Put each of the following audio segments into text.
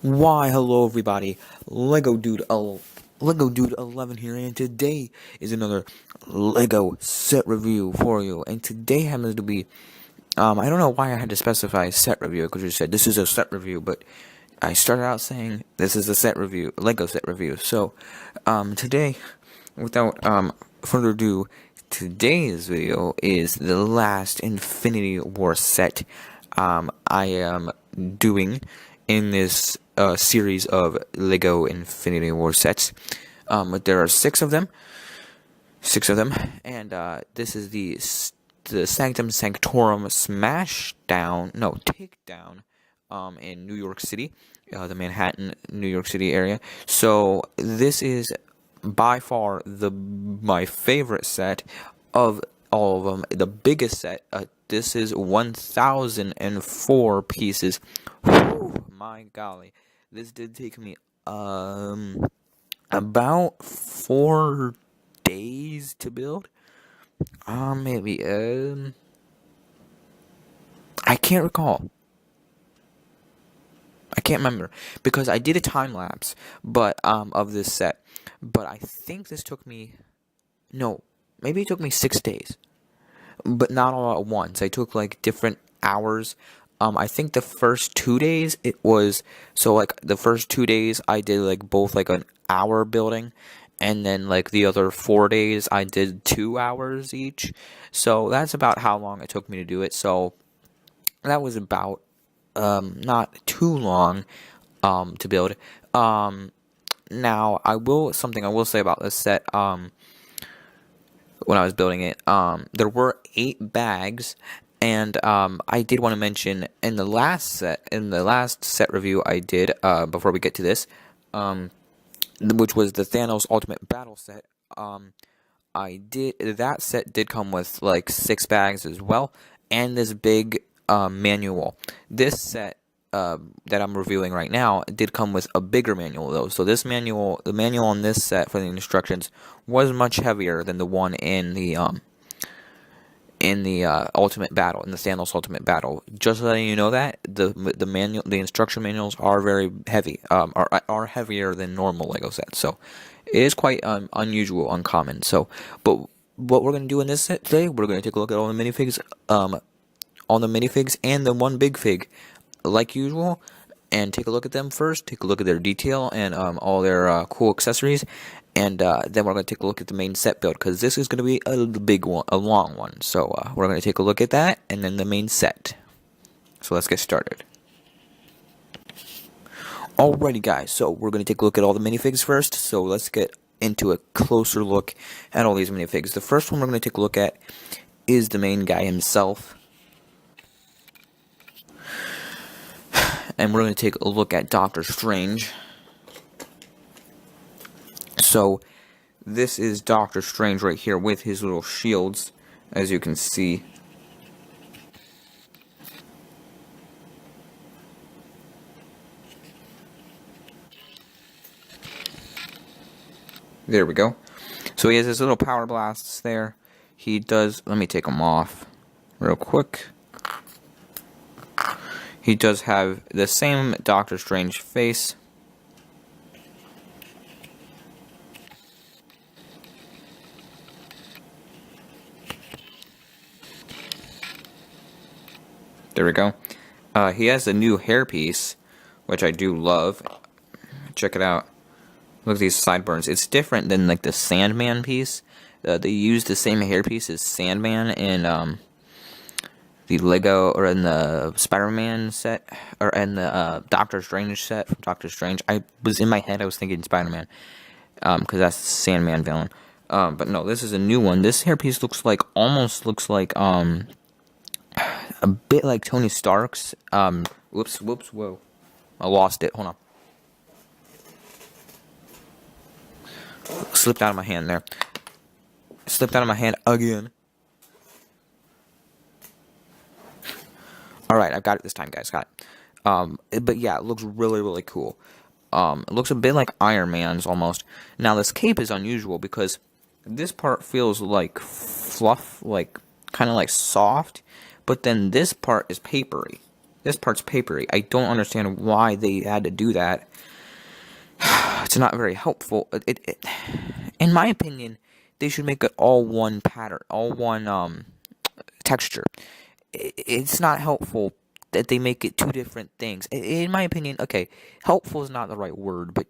Why, hello everybody, Lego Dude 11 here, and today is another Lego set review for you. And today happens to be, I don't know why I had to specify set review, because you said this is a set review, but I started out saying this is a set review, Lego set review. So, today, without further ado, today's video is the last Infinity War set I am doing in this series of Lego Infinity War sets. There are six of them, and this is the Sanctum Sanctorum takedown in New York City, the Manhattan, New York City area. So this is by far my favorite set of all of them, the biggest set. This is 1,004 pieces. Whew, my golly, this did take me about 4 days to build. Maybe I can't recall. I can't remember because I did a time lapse, but of this set. But I think this took me maybe it took me 6 days, but not all at once. I took like different hours. I think the first 2 days the first 2 days I did like both like an hour building, and then like the other 4 days I did 2 hours each. So that's about how long it took me to do it. So that was about not too long to build. Now I will say about this set. When I was building it, there were 8 bags, and I did want to mention in the last set review I did before we get to this, which was the Thanos Ultimate Battle set. That set did come with like 6 bags as well, and this big manual. This set that I'm reviewing right now did come with a bigger manual though. So the manual on this set for the instructions was much heavier than the one in the Ultimate Battle, in the Thanos Ultimate Battle. Just letting you know that the instruction manuals are very heavy, are heavier than normal Lego sets. So it is quite unusual, uncommon. So, but what we're gonna do in this set today, we're gonna take a look at all the minifigs, and the one big fig, like usual, and take a look at them first. Take a look at their detail and all their cool accessories, and then we're going to take a look at the main set build, because this is going to be a big one, a long one. So we're going to take a look at that and then the main set. So let's get started. Alrighty guys, so we're going to take a look at all the minifigs first. So let's get into a closer look at all these minifigs. The first one we're going to take a look at is the main guy himself. And we're going to take a look at Doctor Strange. So, this is Doctor Strange right here with his little shields, as you can see. There we go. So he has his little power blasts there. He does, let me take them off real quick. He does have the same Doctor Strange face. There we go. He has a new hairpiece, which I do love. Check it out. Look at these sideburns. It's different than like the Sandman piece. They use the same hairpiece as Sandman in the Lego, or in the Spider-Man set, or in the Doctor Strange set from Doctor Strange. I was in my head, I was thinking Spider-Man, because that's the Sandman villain. But no, this is a new one. This hairpiece almost looks like a bit like Tony Stark's. Whoa, I lost it. Hold on. Slipped out of my hand there. Slipped out of my hand again. Alright, I've got it this time, guys. Got it. But yeah, it looks really, really cool. It looks a bit like Iron Man's almost. Now, this cape is unusual because this part feels like fluff, like kind of like soft, but then this part is papery. This part's papery. I don't understand why they had to do that. It's not very helpful. In my opinion, they should make it all one pattern, all one texture. It's not helpful that they make it two different things. In my opinion, okay, helpful is not the right word, but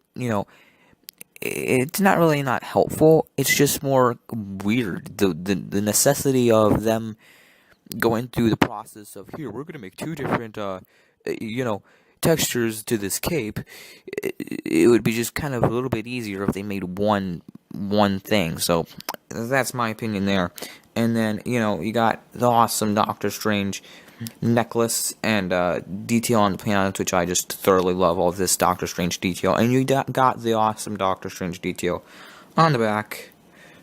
it's not really not helpful. It's just more weird. The necessity of them going through the process of, here, we're gonna make two different textures to this cape. It would be just kind of a little bit easier if they made one thing. So that's my opinion there. And then you got the awesome Doctor Strange necklace and detail on the pants, which I just thoroughly love. All this Doctor Strange detail, and you got the awesome Doctor Strange detail on the back.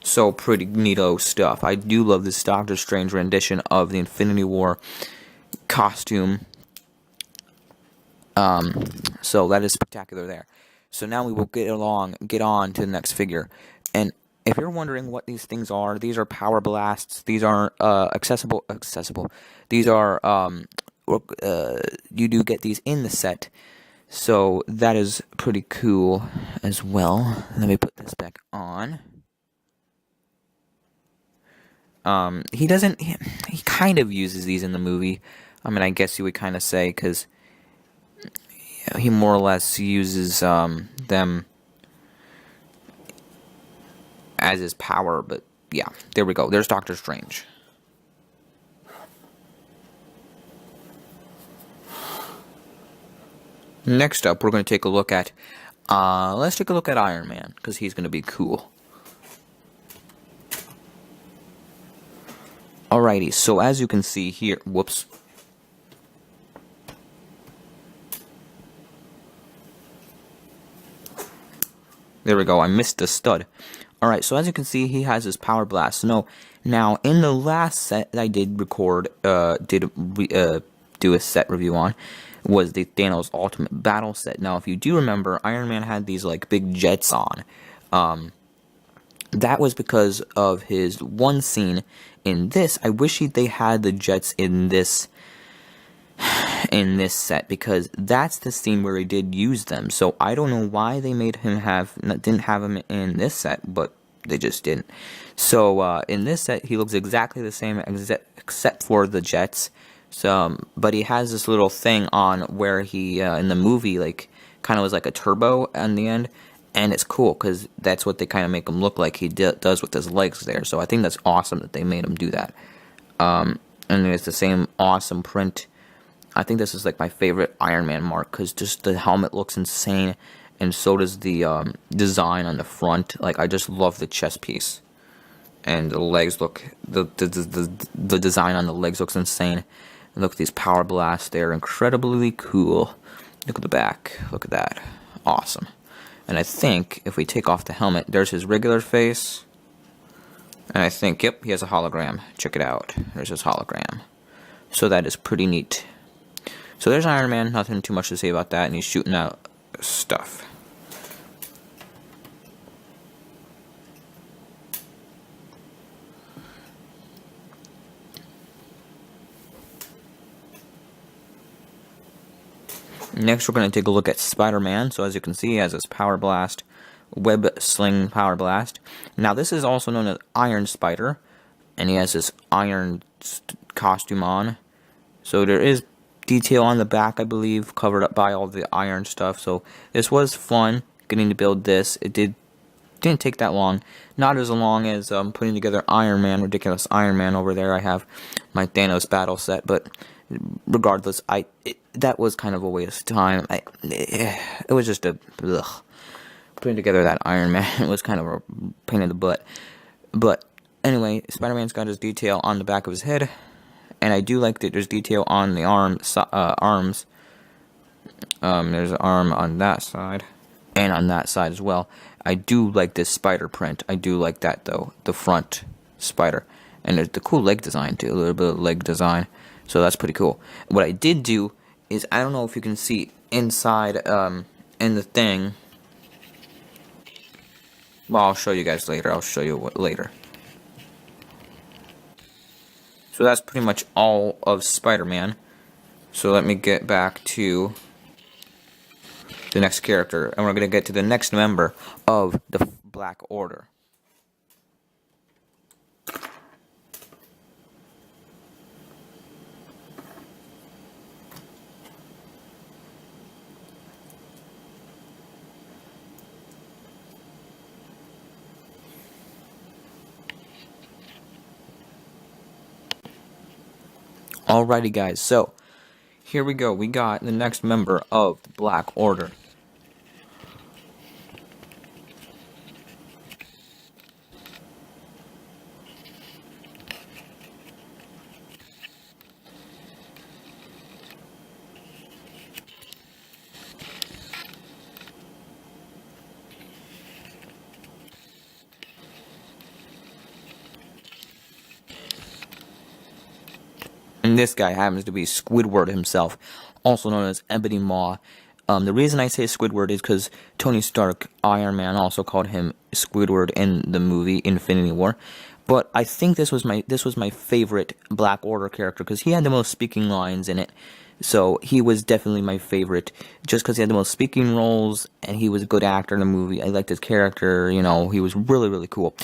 So pretty neato stuff. I do love this Doctor Strange rendition of the Infinity War costume. So that is spectacular there. So now we will get on to the next figure. And if you're wondering what these things are, these are power blasts. These are accessible. These are you do get these in the set. So that is pretty cool as well. Let me put this back on. He kind of uses these in the movie. I mean, I guess you would kind of say, because he more or less uses them as his power, but yeah, there we go. There's Doctor Strange. Next up, we're going to take a look at, let's take a look at Iron Man, because he's going to be cool. Alrighty, so as you can see here, whoops. There we go, I missed the stud. Alright, so as you can see, he has his power blast. Now, in the last set that I did record, do a set review on, was the Thanos Ultimate Battle set. Now, if you do remember, Iron Man had these, like, big jets on. That was because of his one scene in this. I wish they had the jets in this set, because that's the scene where he did use them. So I don't know why they made him didn't have him in this set, but they just didn't. So in this set, he looks exactly the same except for the jets. So, but he has this little thing on where he in the movie, like, kind of was like a turbo on the end. And it's cool, because that's what they kind of make him look like he does with his legs there. So I think that's awesome that they made him do that. And it's the same awesome print. I think this is like my favorite Iron Man mark, because just the helmet looks insane. And so does the design on the front. Like, I just love the chest piece. And the legs look, the design on the legs looks insane. And look at these power blasts, they're incredibly cool. Look at the back, look at that. Awesome. And I think, if we take off the helmet, there's his regular face. And I think, yep, he has a hologram. Check it out. There's his hologram. So that is pretty neat. So there's Iron Man. Nothing too much to say about that. And he's shooting out stuff. Next, we're going to take a look at Spider-Man. So as you can see, he has his Power Blast, Web Sling Power Blast. Now, this is also known as Iron Spider, and he has this iron costume on. So there is detail on the back, I believe, covered up by all the iron stuff. So this was fun, getting to build this. It didn't take that long. Not as long as putting together Iron Man, ridiculous Iron Man over there. I have my Thanos battle set, but regardless, that was kind of a waste of time. It was just putting together that Iron Man was kind of a pain in the butt. But anyway, Spider-Man's got his detail on the back of his head, and I do like that there's detail on the arms. There's an arm on that side, and on that side as well. I do like this spider print. I do like that, though, the front spider. And there's the cool leg design, too, a little bit of leg design. So that's pretty cool. What I did do is, I don't know if you can see inside in the thing. Well, I'll show you guys later. I'll show you later. So that's pretty much all of Spider-Man. So let me get back to the next character, and we're going to get to the next member of the Black Order. Alrighty guys, so here we go. We got the next member of the Black Order. And this guy happens to be Squidward himself, also known as Ebony Maw. The reason I say Squidward is because Tony Stark, Iron Man, also called him Squidward in the movie Infinity War. But I think this was my favorite Black Order character because he had the most speaking lines in it. So he was definitely my favorite, just because he had the most speaking roles and he was a good actor in the movie. I liked his character. You know, he was really cool.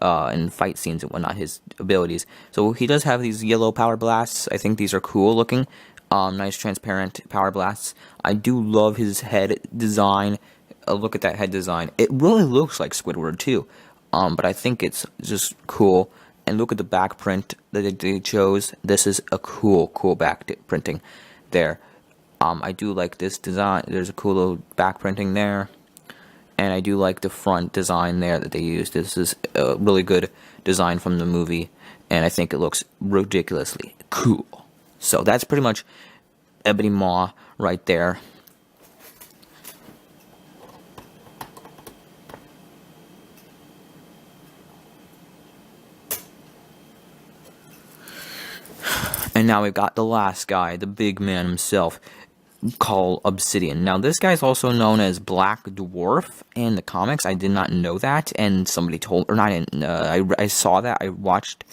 And fight scenes and whatnot, his abilities. So he does have these yellow power blasts. I think these are cool looking. Nice transparent power blasts. I do love his head design. Look at that head design. It really looks like Squidward too. But I think it's just cool. And look at the back print that they chose. This is a cool back printing there. I do like this design. There's a cool little back printing there. And I do like the front design there that they used. This is a really good design from the movie, and I think it looks ridiculously cool. So that's pretty much Ebony Maw right there. And now we've got the last guy, the big man himself, Call Obsidian. Now this guy's also known as Black Dwarf in the comics. I did not know that, and somebody told, or not, I saw that. I watched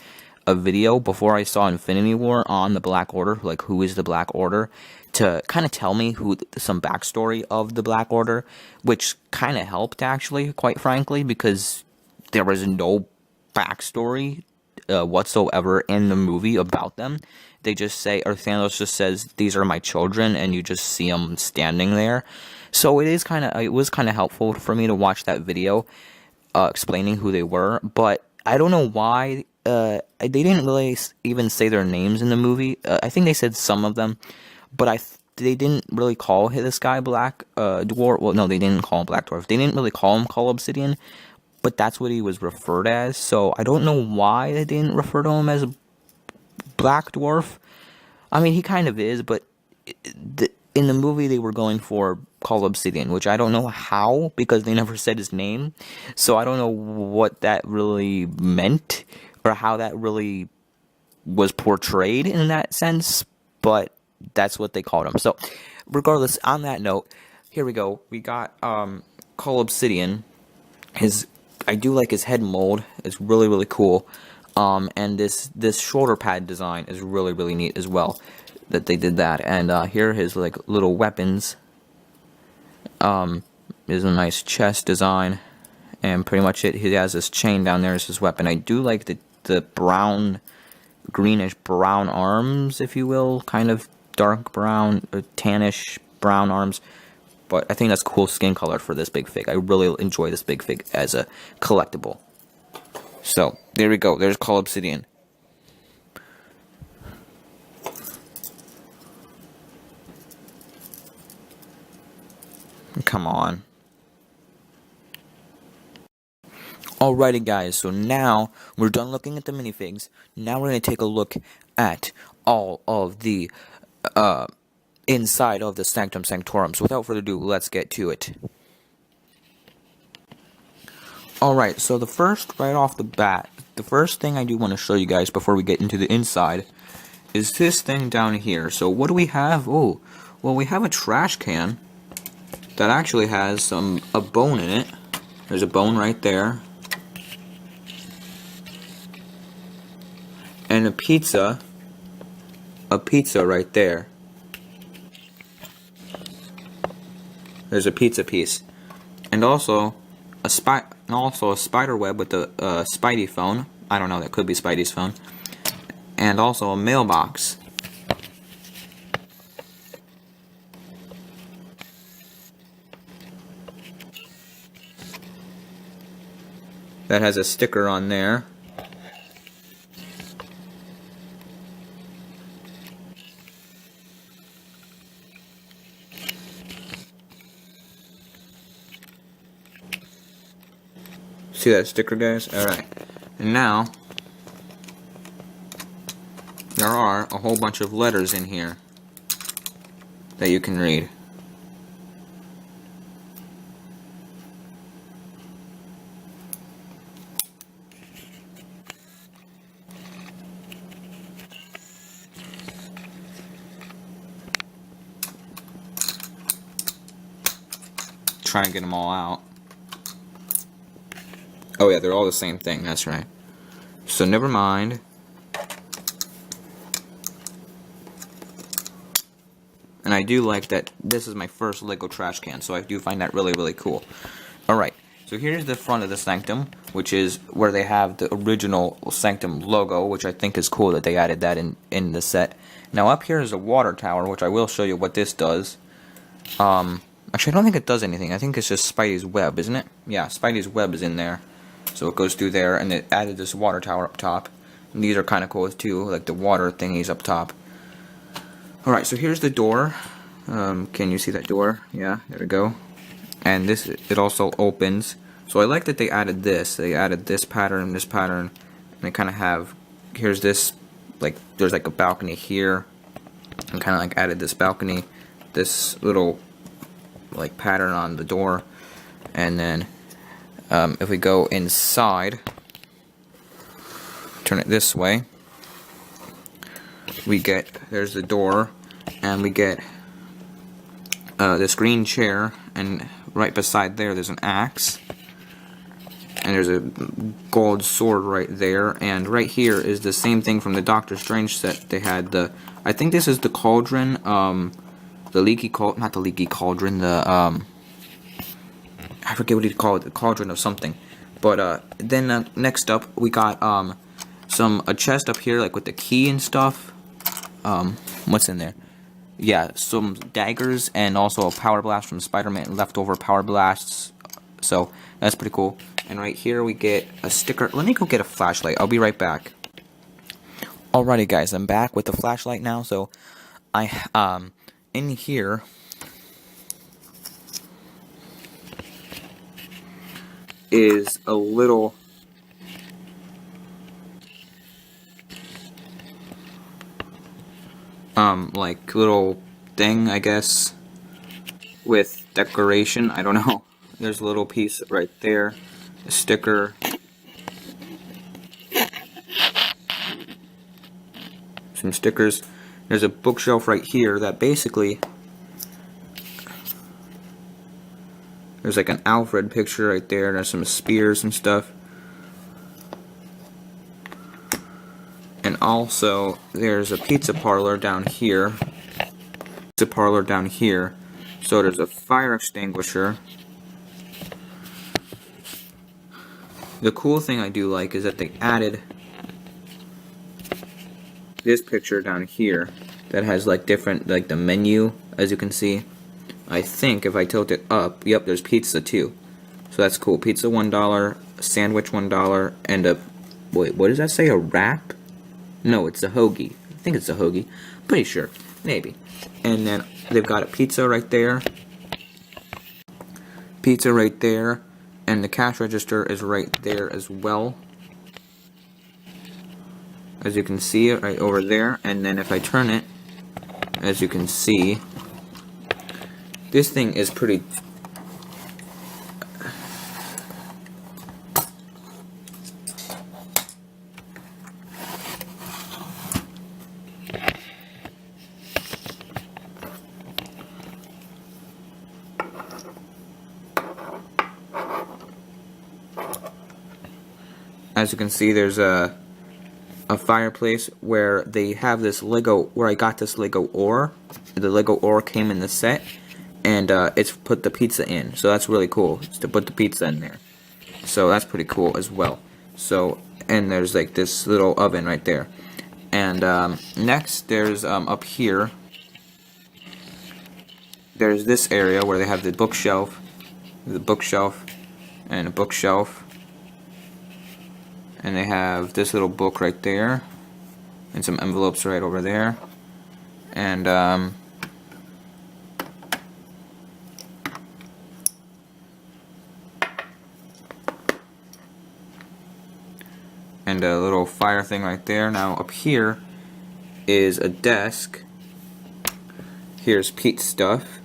a video before I saw Infinity War on the Black Order, like who is the Black Order, to kind of tell me some backstory of the Black Order, which kind of helped actually, quite frankly, because there was no backstory whatsoever in the movie about them. They just say, or Thanos just says, "These are my children," and you just see them standing there. So it was kind of helpful for me to watch that video explaining who they were. But I don't know why they didn't really even say their names in the movie. I think they said some of them, but they didn't really call this guy Black Dwarf. Well, no, they didn't call him Black Dwarf. They didn't really call him Call Obsidian, but that's what he was referred as. So I don't know why they didn't refer to him as Black Dwarf. I mean, he kind of is, but in the movie they were going for Call Obsidian, which I don't know how, because they never said his name. So I don't know what that really meant, or how that really was portrayed in that sense, but that's what they called him. So regardless, on that note, here we go. We got Call Obsidian. I do like his head mold. It's really cool. And this shoulder pad design is really neat as well, that they did that. And here his like little weapons is a nice chest design, and pretty much it. He has this chain down there as his weapon. I do like the brown, greenish brown arms, if you will, kind of dark brown or tannish brown arms. But I think that's cool skin color for this big fig. I really enjoy this big fig as a collectible. So, there we go. There's Call Obsidian. Come on. Alrighty guys, so now we're done looking at the minifigs. Now we're going to take a look at all of the inside of the Sanctum Sanctorum. So without further ado, let's get to it. Alright, so right off the bat, the first thing I do want to show you guys before we get into the inside is this thing down here. So what do we have? Oh, well, we have a trash can that actually has a bone in it. There's a bone right there. And a pizza right there. There's a pizza piece, and also a spider web with the Spidey phone. I don't know, that could be Spidey's phone, and also a mailbox. That has a sticker on there. See that sticker, guys? Alright. And now, there are a whole bunch of letters in here that you can read. Trying to get them all out. Oh yeah, they're all the same thing, that's right. So never mind. And I do like that this is my first Lego trash can, so I do find that really, really cool. Alright, so here's the front of the Sanctum, which is where they have the original Sanctum logo, which I think is cool that they added that in the set. Now up here is a water tower, which I will show you what this does. Actually, I don't think it does anything. I think it's just Spidey's web, isn't it? Yeah, Spidey's web is in there. So it goes through there, and it added this water tower up top. And these are kind of cool too, like the water thingies up top. Alright, so here's the door. Can you see that door? Yeah, there we go. And this, it also opens. So I like that they added this. They added this pattern, and they kind of have, here's this, like, there's like a balcony here. And kind of like added this balcony, this little, like, pattern on the door. And then, if we go inside, turn it this way, we get, there's the door, and we get this green chair, and right beside there's an axe, and there's a gold sword right there, and right here is the same thing from the Doctor Strange set. They had the, I think this is the cauldron, the leaky cauldron, not the leaky cauldron, the, I forget what he'd call it, the cauldron of something. But then next up we got a chest up here, like with the key and stuff. What's in there? Yeah, some daggers and also a power blast from Spider-Man, leftover power blasts. So that's pretty cool. And right here we get a sticker. Let me go get a flashlight. I'll be right back. Alrighty guys, I'm back with the flashlight now. So I in here is a little like little thing, I guess, with decoration. I don't know. There's a little piece right there, a sticker, some stickers. There's a bookshelf right here that basically, there's like an Alfred picture right there. There's some spears and stuff. And also, there's a pizza parlor down here. So there's a fire extinguisher. The cool thing I do like is that they added this picture down here that has like different, like the menu, as you can see. I think if I tilt it up, yep, there's pizza too. So that's cool. Pizza $1, sandwich $1, and a, wait, what does that say? A wrap? No, it's a hoagie. I think it's a hoagie. Pretty sure. Maybe. And then they've got a pizza right there. Pizza right there. And the cash register is right there as well. As you can see it right over there. And then if I turn it, as you can see, this thing is pretty... As you can see, there's a fireplace where they have this Lego, where I got this Lego ore. The Lego ore came in the set, and it's put the pizza in. So that's really cool. It's to put the pizza in there. So that's pretty cool as well. So, and there's like this little oven right there. And next, there's up here, there's this area where they have the bookshelf, and a bookshelf, and they have this little book right there, and some envelopes right over there, and a little fire thing right there. Now up here is a desk. Here's Pete's stuff,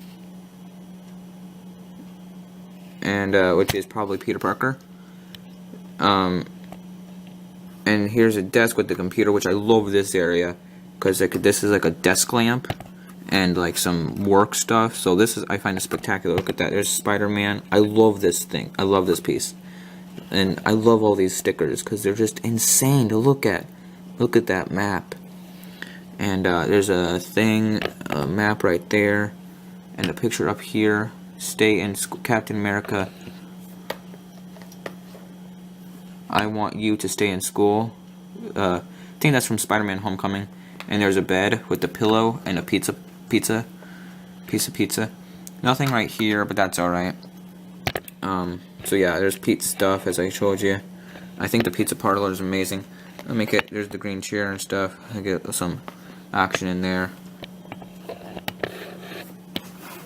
and which is probably Peter Parker. And here's a desk with the computer, which I love this area because this is like a desk lamp and like some work stuff. So this is, I find it spectacular. Look at that. There's Spider-Man. I love this thing. I love this piece. And I love all these stickers because they're just insane to look at. Look at that map. And there's a thing, a map right there, and a picture up here. Stay in school, Captain America. I want you to stay in school. I think that's from Spider-Man Homecoming. And there's a bed with the pillow and a piece of pizza. Nothing right here, but that's alright. So yeah, there's Pete's stuff, as I showed you. I think the pizza parlor is amazing. I'll make it, there's the green chair and stuff. I get some action in there.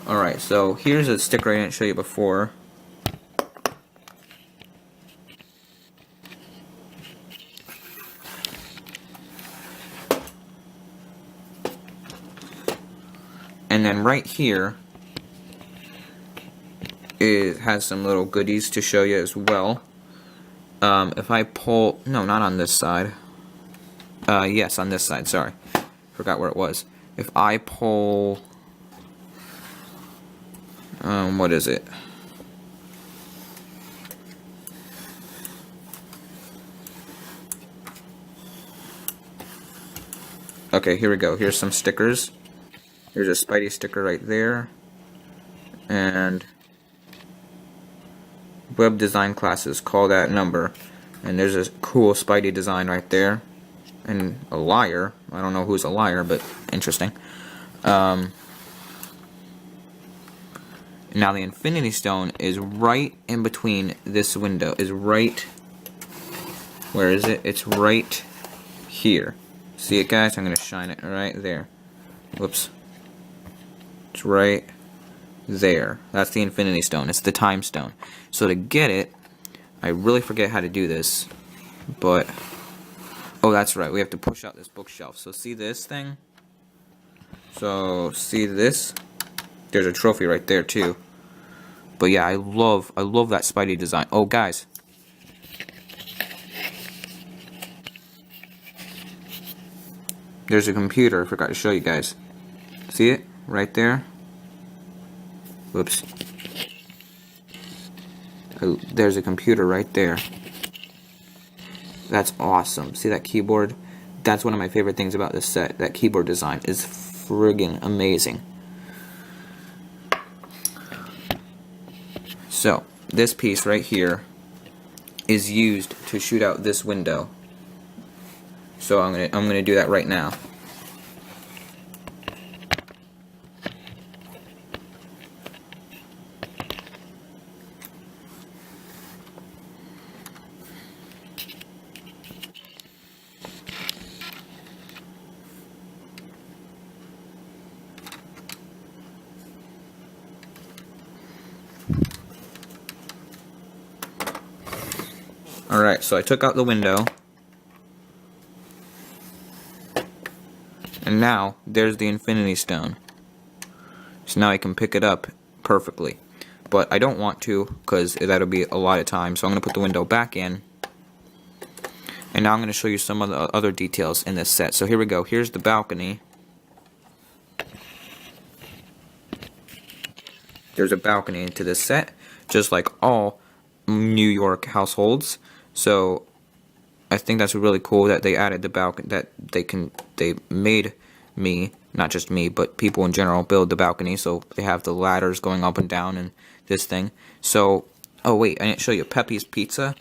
Alright, so here's a sticker I didn't show you before. And then right here, it has some little goodies to show you as well. If I pull, no, not on this side. Yes, on this side, sorry. Forgot where it was. If I pull, what is it? Okay, here we go. Here's some stickers. There's a Spidey sticker right there. And web design classes, call that number. And there's a cool Spidey design right there. And a liar. I don't know who's a liar, but interesting. Now the Infinity Stone is right in between this window. Is right, where is it? It's right here. See it, guys? I'm going to shine it right there. Whoops. It's right there. That's the Infinity Stone. It's the Time Stone. So to get it, I really forget how to do this, but oh, that's right. We have to push out this bookshelf. So see this thing? So see this? There's a trophy right there too. But yeah, I love that Spidey design. Oh, guys. There's a computer. I forgot to show you guys. See it? Right there. Whoops. Oh, there's a computer right there. That's awesome. See that keyboard? That's one of my favorite things about this set. That keyboard design is friggin' amazing. So, this piece right here is used to shoot out this window. So I'm gonna do that right now. Alright, so I took out the window. And now, there's the Infinity Stone. So now I can pick it up perfectly. But I don't want to, because that'll be a lot of time. So I'm going to put the window back in. And now I'm going to show you some of the other details in this set. So here we go. Here's the balcony. There's a balcony into this set, just like all New York households. So I think that's really cool that they added the balcony, that they made me not just me, but people in general build the balcony. So they have the ladders going up and down and this thing. So, oh wait, I didn't show you Pepe's Pizza.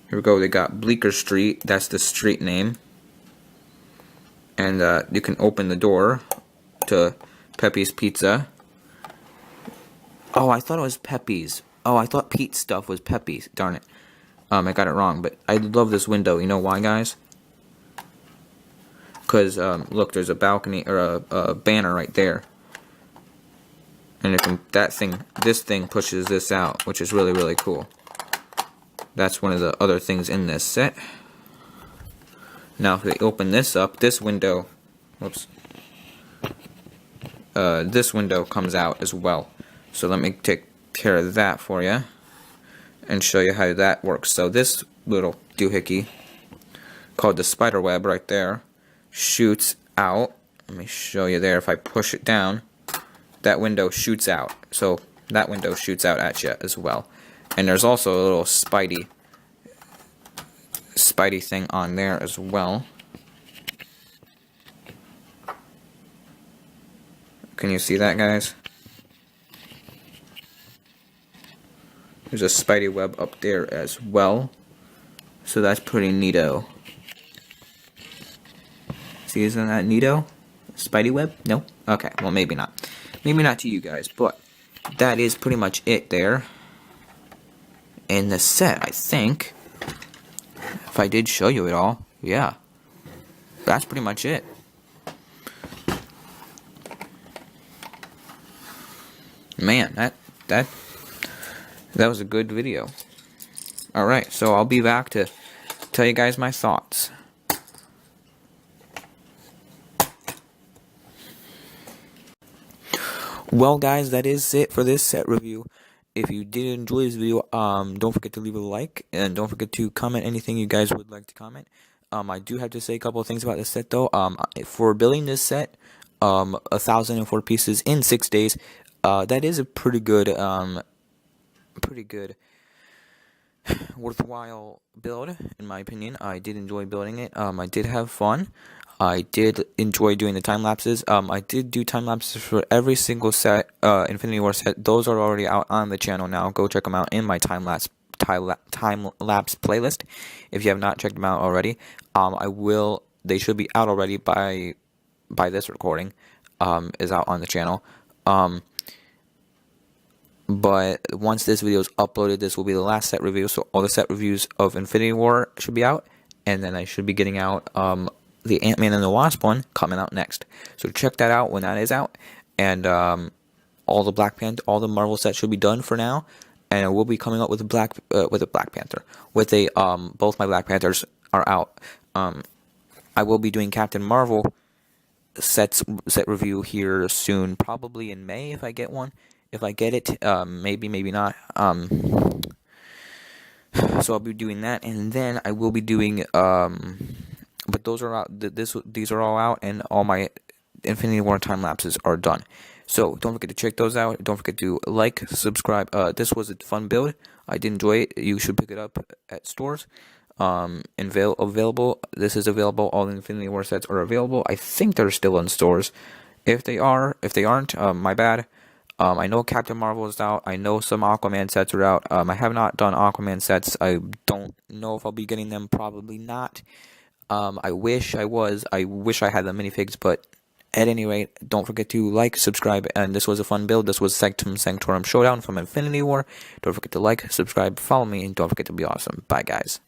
Here we go. They got Bleecker Street. That's the street name. And you can open the door to Pepe's Pizza. Oh, I thought it was Pepe's. Oh, I thought Pete's stuff was Pepe's. Darn it. I got it wrong. But I love this window. You know why, guys? Because, look, there's a balcony, or a banner right there. And this thing pushes this out, which is really, really cool. That's one of the other things in this set. Now, if we open this up, this window, whoops, this window comes out as well. So let me take care of that for you and show you how that works. So this little doohickey, called the spider web right there, shoots out. Let me show you there. If I push it down, that window shoots out. So that window shoots out at you as well. And there's also a little Spidey thing on there as well. Can you see that, guys? There's a Spidey web up there as well. So that's pretty neato. See, isn't that neato? Spidey web? No? Okay, well maybe not. Maybe not to you guys, but that is pretty much it there. In the set, I think. If I did show you it all, yeah. That's pretty much it. Man, that was a good video. Alright, so I'll be back to tell you guys my thoughts. Well, guys, that is it for this set review. If you did enjoy this video, don't forget to leave a like, and don't forget to comment anything you guys would like to comment. I do have to say a couple of things about this set, though. For building this set, 1,004 pieces in 6 days, that is a pretty good, worthwhile build, in my opinion. I did enjoy building it. I did have fun. I did enjoy doing the time lapses. I did do time lapses for every single set, Infinity War set. Those are already out on the channel now. Go check them out in my time lapse playlist. If you have not checked them out already, they should be out already by this recording. Is out on the channel. But once this video is uploaded, this will be the last set review. So all the set reviews of Infinity War should be out, and then I should be getting out the Ant-Man and the Wasp one coming out next. So check that out when that is out. And all the Marvel sets should be done for now. And we'll be coming up with a Black Panther. Both my Black Panthers are out. I will be doing Captain Marvel set review here soon, probably in May if I get one. If I get it, maybe not. So I'll be doing that, and then I will be doing but those are out. These are all out, and all my Infinity War time lapses are done. So don't forget to check those out. Don't forget to like, subscribe. This was a fun build. I did enjoy it. You should pick it up at stores. Available. This is available. All the Infinity War sets are available. I think they're still in stores. If they aren't, my bad. I know Captain Marvel is out. I know some Aquaman sets are out. I have not done Aquaman sets. I don't know if I'll be getting them. Probably not. I wish I was. I wish I had the minifigs, but at any rate, don't forget to like, subscribe, and this was a fun build. This was Sanctorum Showdown from Infinity War. Don't forget to like, subscribe, follow me, and don't forget to be awesome. Bye, guys.